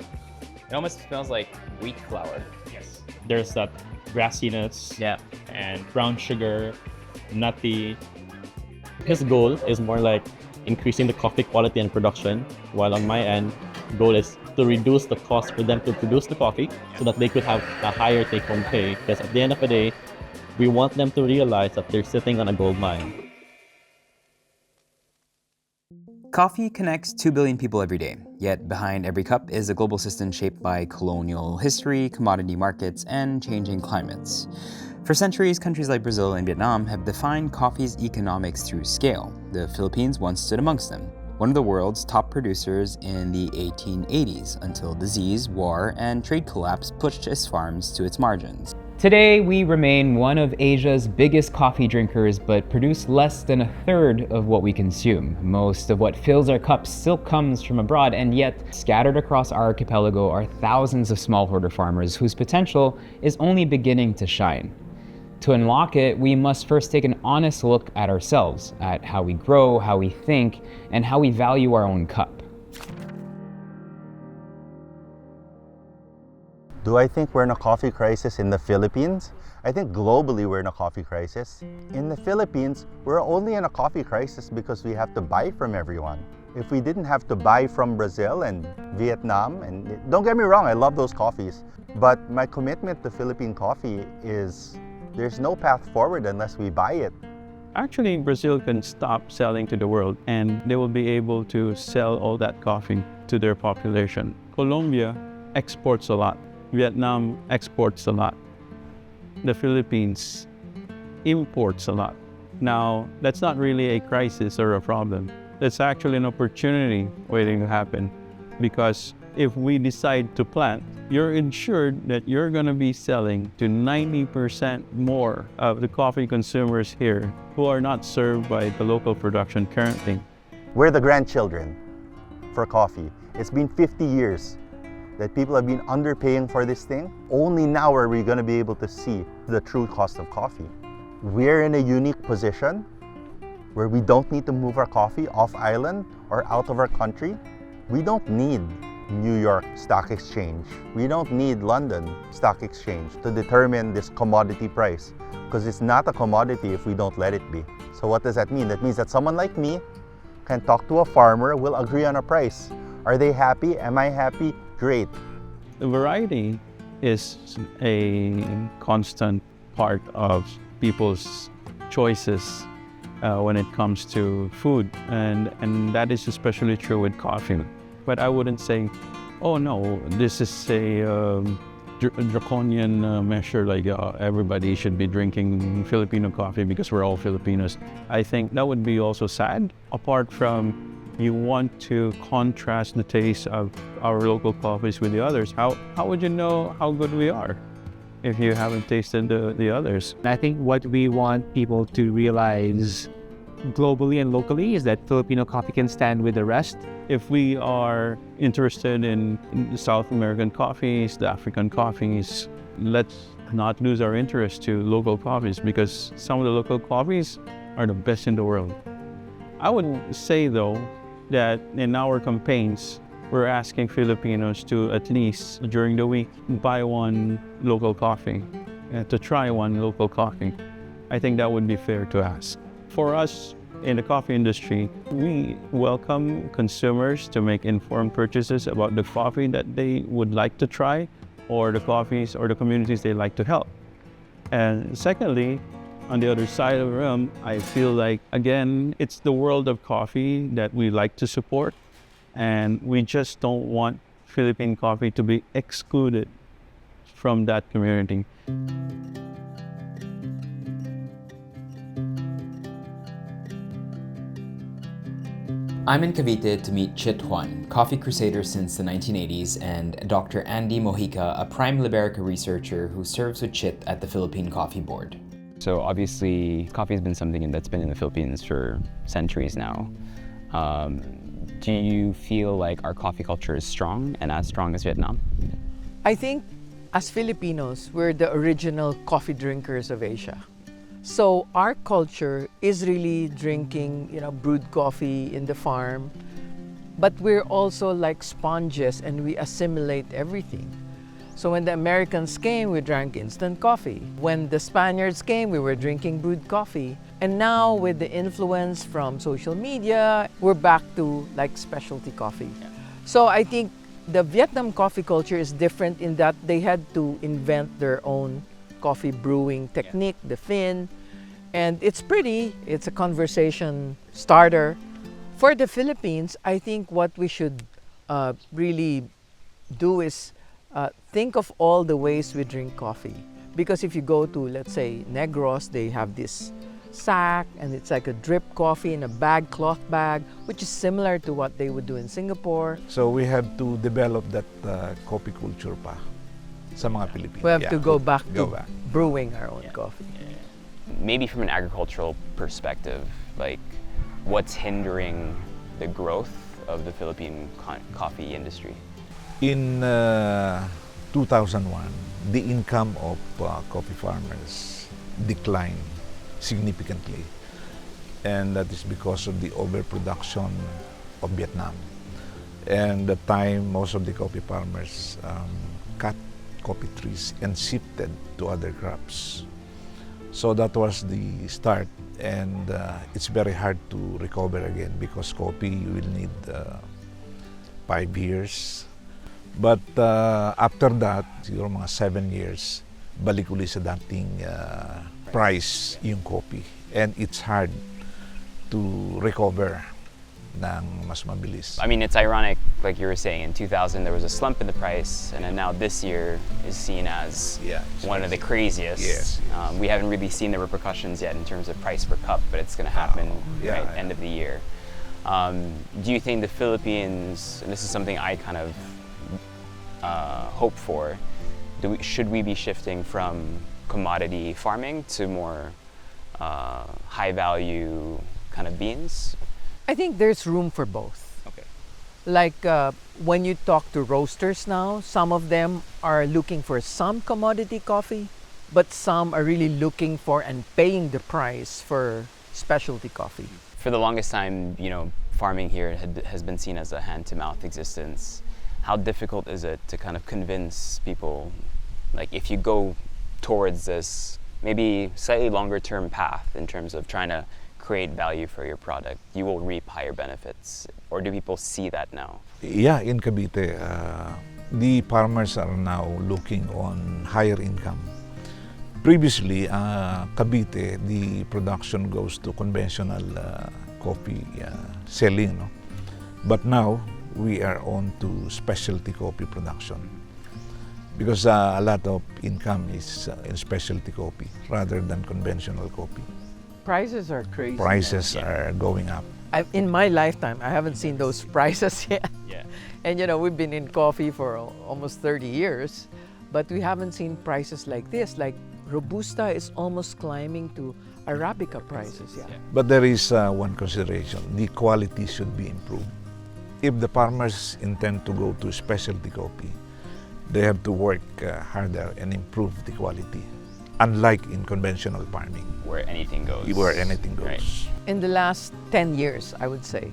It almost smells like wheat flour. Yes. There's that grassiness, and brown sugar, nutty. His goal is more like increasing the coffee quality and production, while on my end, goal is to reduce the cost for them to produce the coffee so that they could have a higher take-home pay. Because at the end of the day, we want them to realize that they're sitting on a gold mine. Coffee connects 2 billion people every day, yet behind every cup is a global system shaped by colonial history, commodity markets, and changing climates. For centuries, countries like Brazil and Vietnam have defined coffee's economics through scale. The Philippines once stood amongst them, one of the world's top producers in the 1880s, until disease, war, and trade collapse pushed its farms to its margins. Today, we remain one of Asia's biggest coffee drinkers, but produce less than a third of what we consume. Most of what fills our cups still comes from abroad, and yet scattered across our archipelago are thousands of smallholder farmers whose potential is only beginning to shine. To unlock it, we must first take an honest look at ourselves, at how we grow, how we think, and how we value our own cup. Do I think we're in a coffee crisis in the Philippines? I think globally we're in a coffee crisis. In the Philippines, we're only in a coffee crisis because we have to buy from everyone. If we didn't have to buy from Brazil and Vietnam, and don't get me wrong, I love those coffees, but my commitment to Philippine coffee is there's no path forward unless we buy it. Actually, Brazil can stop selling to the world and they will be able to sell all that coffee to their population. Colombia exports a lot. Vietnam exports a lot. The Philippines imports a lot. Now, that's not really a crisis or a problem. That's actually an opportunity waiting to happen, because if we decide to plant, you're ensured that you're going to be selling to 90% more of the coffee consumers here who are not served by the local production currently. We're the grandchildren for coffee. It's been 50 years that people have been underpaying for this thing. Only now are we going to be able to see the true cost of coffee. We're in a unique position where we don't need to move our coffee off island or out of our country. We don't need New York Stock Exchange. We don't need London Stock Exchange to determine this commodity price, because it's not a commodity if we don't let it be. So what does that mean? That means that someone like me can talk to a farmer, will agree on a price. Are they happy? Am I happy? Great. The variety is a constant part of people's choices when it comes to food, and that is especially true with coffee. but I wouldn't say, oh no, this is a draconian measure, like everybody should be drinking Filipino coffee because we're all Filipinos. I think that would be also sad, apart from you want to contrast the taste of our local coffees with the others. How would you know how good we are if you haven't tasted the others? I think what we want people to realize globally and locally is that Filipino coffee can stand with the rest. If we are interested in the South American coffees, the African coffees, let's not lose our interest to local coffees, because some of the local coffees are the best in the world. I would say though that in our campaigns, we're asking Filipinos to at least during the week buy one local coffee, to try one local coffee. I think that would be fair to ask. For us in the coffee industry, we welcome consumers to make informed purchases about the coffee that they would like to try, or the coffees or the communities they like to help. And secondly, on the other side of the room, I feel like, again, it's the world of coffee that we like to support, and we just don't want Philippine coffee to be excluded from that community. I'm in Cavite to meet Chit Juan, coffee crusader since the 1980s, and Dr. Andy Mojica, a prime Liberica researcher who serves with Chit at the Philippine Coffee Board. So obviously, coffee has been something that's been in the Philippines for centuries now. Do you feel like our coffee culture is strong and as strong as Vietnam? I think as Filipinos, we're the original coffee drinkers of Asia. So our culture is really drinking, brewed coffee in the farm, but we're also like sponges and we assimilate everything. So when the Americans came, we drank instant coffee. When the Spaniards came, we were drinking brewed coffee. And now with the influence from social media, we're back to like specialty coffee. Yeah. So I think the Vietnam coffee culture is different in that they had to invent their own coffee brewing technique, the fin. And it's pretty, it's a conversation starter. For the Philippines, I think what we should really do is think of all the ways we drink coffee. Because if you go to, let's say, Negros, they have this sack and it's like a drip coffee in a bag, cloth bag, which is similar to what they would do in Singapore. So we have to develop that coffee culture pa sa mga Pilipino. We have to go back to brewing our own coffee. Maybe from an agricultural perspective, like what's hindering the growth of the Philippine coffee industry? In 2001, the income of coffee farmers declined significantly, and that is because of the overproduction of Vietnam. And at the time, most of the coffee farmers cut coffee trees and shifted to other crops. So that was the start, and it's very hard to recover again because coffee you will need 5 years. But after that, siguro mga 7 years, balik uli sa dating price yung coffee. And it's hard to recover ng mas mabilis. I mean, it's ironic, like you were saying, in 2000 there was a slump in the price, and then now this year is seen as one of the craziest. Yes. We haven't really seen the repercussions yet in terms of price per cup, but it's going to happen end of the year. Do you think the Philippines, and this is something I kind of hope for, should we be shifting from commodity farming to more high value kind of beans? I think there's room for both. Okay. Like when you talk to roasters now, some of them are looking for some commodity coffee, but some are really looking for and paying the price for specialty coffee. For the longest time, farming here has been seen as a hand-to-mouth existence. How difficult is it to kind of convince people, like if you go towards this maybe slightly longer term path in terms of trying to create value for your product, you will reap higher benefits? Or do people see that now? Yeah, in Cavite, the farmers are now looking on higher income. Previously, Cavite, the production goes to conventional coffee selling. No? But now, we are on to specialty coffee production because a lot of income is in specialty coffee rather than conventional coffee. Prices are crazy. Prices are going up. In my lifetime, I haven't seen those prices yet. Yeah. And you know, we've been in coffee for almost 30 years, but we haven't seen prices like this. Like Robusta is almost climbing to Arabica prices. Yeah. But there is one consideration. The quality should be improved. If the farmers intend to go to specialty coffee, they have to work harder and improve the quality, unlike in conventional farming. Where anything goes. Where anything goes. Right. In the last 10 years, I would say,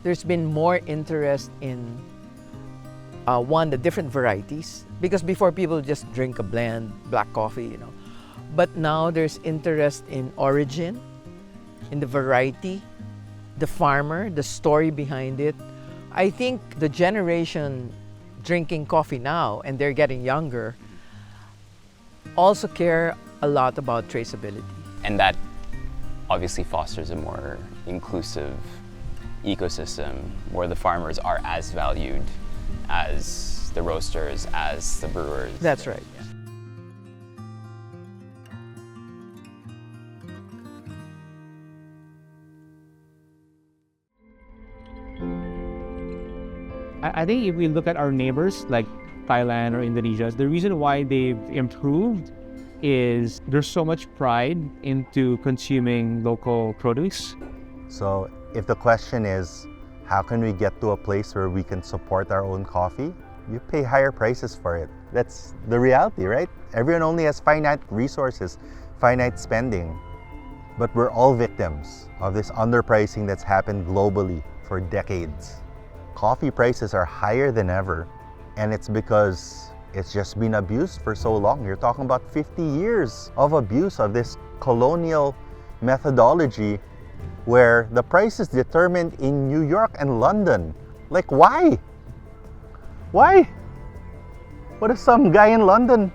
there's been more interest in the different varieties, because before people just drink a blend, black coffee, you know. But now there's interest in origin, in the variety, the farmer, the story behind it. I think the generation drinking coffee now, and they're getting younger, also care a lot about traceability. And that obviously fosters a more inclusive ecosystem where the farmers are as valued as the roasters, as the brewers. That's right. Yeah. I think if we look at our neighbors like Thailand or Indonesia, the reason why they've improved is there's so much pride into consuming local produce. So if the question is, how can we get to a place where we can support our own coffee? You pay higher prices for it. That's the reality, right? Everyone only has finite resources, finite spending. But we're all victims of this underpricing that's happened globally for decades. Coffee prices are higher than ever, and it's because it's just been abused for so long. You're talking about 50 years of abuse of this colonial methodology where the price is determined in New York and London. Like, why? Why? What if some guy in London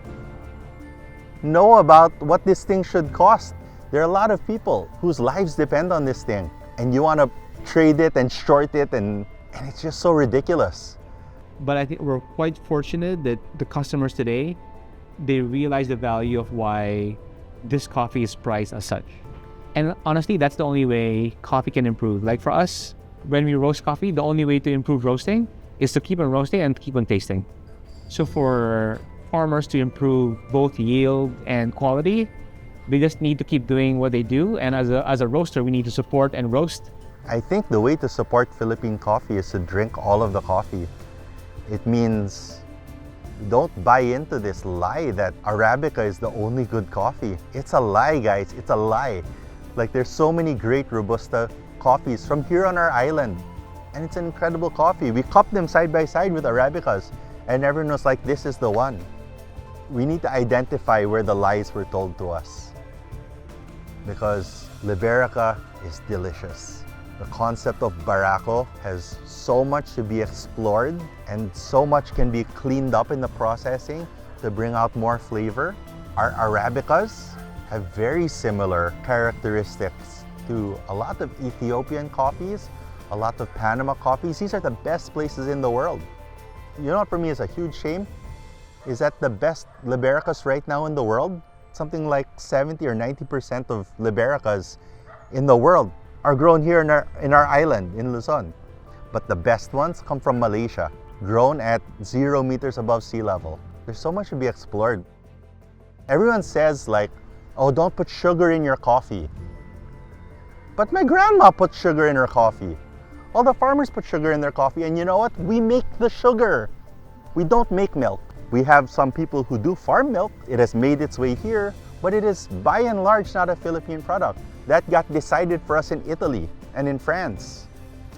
know about what this thing should cost? There are a lot of people whose lives depend on this thing, and you want to trade it and short it, and it's just so ridiculous. But I think we're quite fortunate that the customers today, they realize the value of why this coffee is priced as such. And honestly, that's the only way coffee can improve. Like for us, when we roast coffee, the only way to improve roasting is to keep on roasting and keep on tasting. So for farmers to improve both yield and quality, they just need to keep doing what they do. And as a roaster, we need to support and roast. I think the way to support Philippine coffee is to drink all of the coffee. It means don't buy into this lie that Arabica is the only good coffee. It's a lie, guys. It's a lie. Like, there's so many great Robusta coffees from here on our island, and it's an incredible coffee. We cup them side by side with Arabicas, and everyone was like, this is the one. We need to identify where the lies were told to us, because Liberica is delicious. The concept of Barako has so much to be explored, and so much can be cleaned up in the processing to bring out more flavor. Our Arabicas have very similar characteristics to a lot of Ethiopian coffees, a lot of Panama coffees. These are the best places in the world. You know what for me is a huge shame? Is that the best Libericas right now in the world, something like 70 or 90% of Libericas in the world are grown here in our island, in Luzon. But the best ones come from Malaysia, grown at 0 meters above sea level. There's so much to be explored. Everyone says like, oh, don't put sugar in your coffee. But my grandma put sugar in her coffee. All the farmers put sugar in their coffee, and you know what? We make the sugar. We don't make milk. We have some people who do farm milk. It has made its way here, but it is by and large not a Philippine product. That got decided for us in Italy and in France.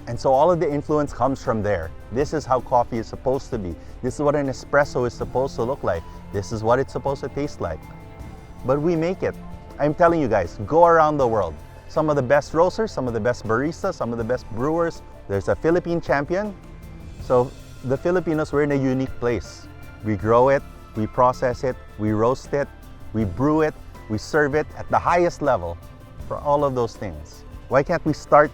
And so all of the influence comes from there. This is how coffee is supposed to be. This is what an espresso is supposed to look like. This is what it's supposed to taste like. But we make it. I'm telling you guys, go around the world. Some of the best roasters, some of the best baristas, some of the best brewers. There's a Philippine champion. So the Filipinos, we're in a unique place. We grow it, we process it, we roast it, we brew it, we serve it at the highest level for all of those things. Why can't we start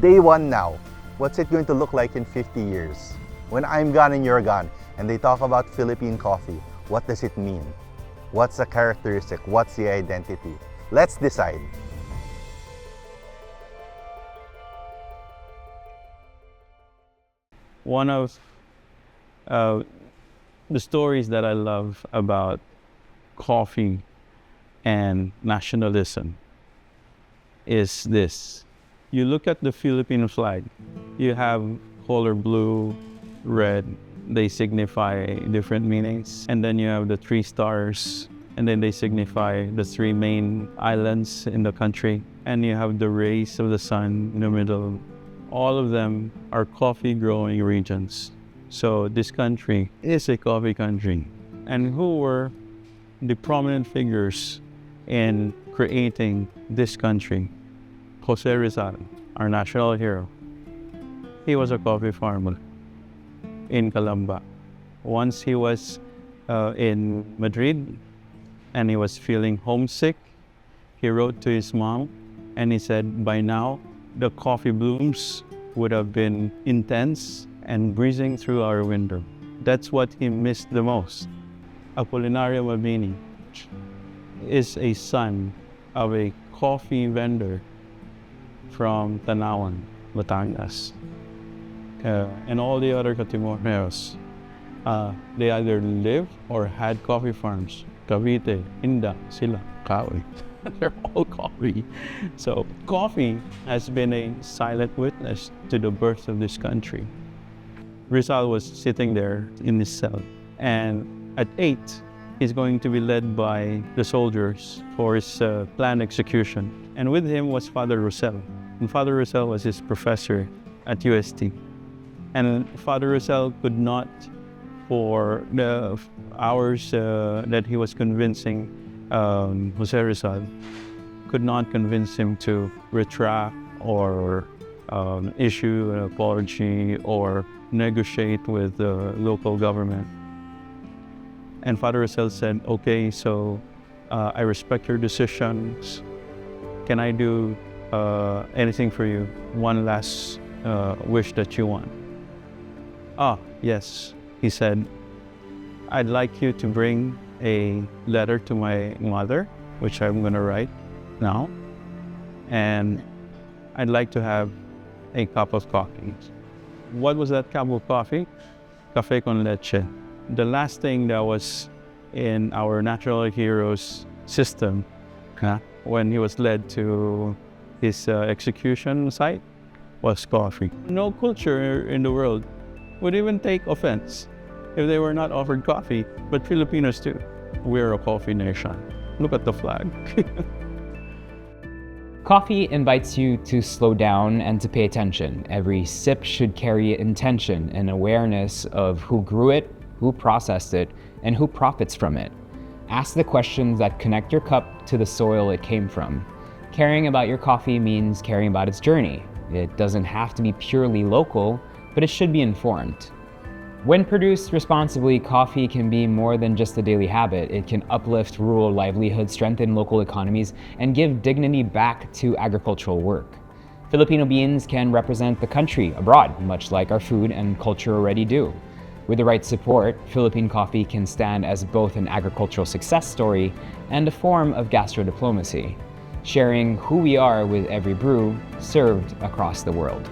day one now? What's it going to look like in 50 years? When I'm gone and you're gone, and they talk about Philippine coffee, what does it mean? What's the characteristic? What's the identity? Let's decide. One of the stories that I love about coffee and nationalism is this. You look at the Philippine flag, you have color blue, red, they signify different meanings. And then you have the 3 stars, and then they signify the 3 main islands in the country. And you have the rays of the sun in the middle. All of them are coffee growing regions. So this country is a coffee country. And who were the prominent figures in creating this country? Jose Rizal, our national hero. He was a coffee farmer in Calamba. Once he was in Madrid and he was feeling homesick, he wrote to his mom and he said, by now the coffee blooms would have been intense and breezing through our window. That's what he missed the most. Apolinario Mabini is a son of a coffee vendor from Tanawan, Batangas. And all the other Katimoneros, they either live or had coffee farms. Cavite, Inda, Sila, Kayo. They're all coffee. So coffee has been a silent witness to the birth of this country. Rizal was sitting there in his cell, and at 8, he's going to be led by the soldiers for his planned execution. And with him was Father Rosel. And Father Rosel was his professor at UST. And Father Rosel could not, for the hours that he was convincing Jose Rizal, could not convince him to retract or issue an apology or negotiate with the local government. And Father Rosel said, okay, so I respect your decisions. Can I do anything for you? One last wish that you want. Ah, yes, he said, I'd like you to bring a letter to my mother, which I'm going to write now, and I'd like to have a cup of coffee. What was that cup of coffee? Café con leche. The last thing that was in our national hero's system when he was led to his execution site was coffee. No culture in the world would even take offense if they were not offered coffee, but Filipinos do. We're a coffee nation. Look at the flag. Coffee invites you to slow down and to pay attention. Every sip should carry intention and awareness of who grew it, who processed it, and who profits from it. Ask the questions that connect your cup to the soil it came from. Caring about your coffee means caring about its journey. It doesn't have to be purely local, but it should be informed. When produced responsibly, coffee can be more than just a daily habit. It can uplift rural livelihood, strengthen local economies, and give dignity back to agricultural work. Filipino beans can represent the country abroad, much like our food and culture already do. With the right support, Philippine coffee can stand as both an agricultural success story and a form of gastrodiplomacy, sharing who we are with every brew served across the world.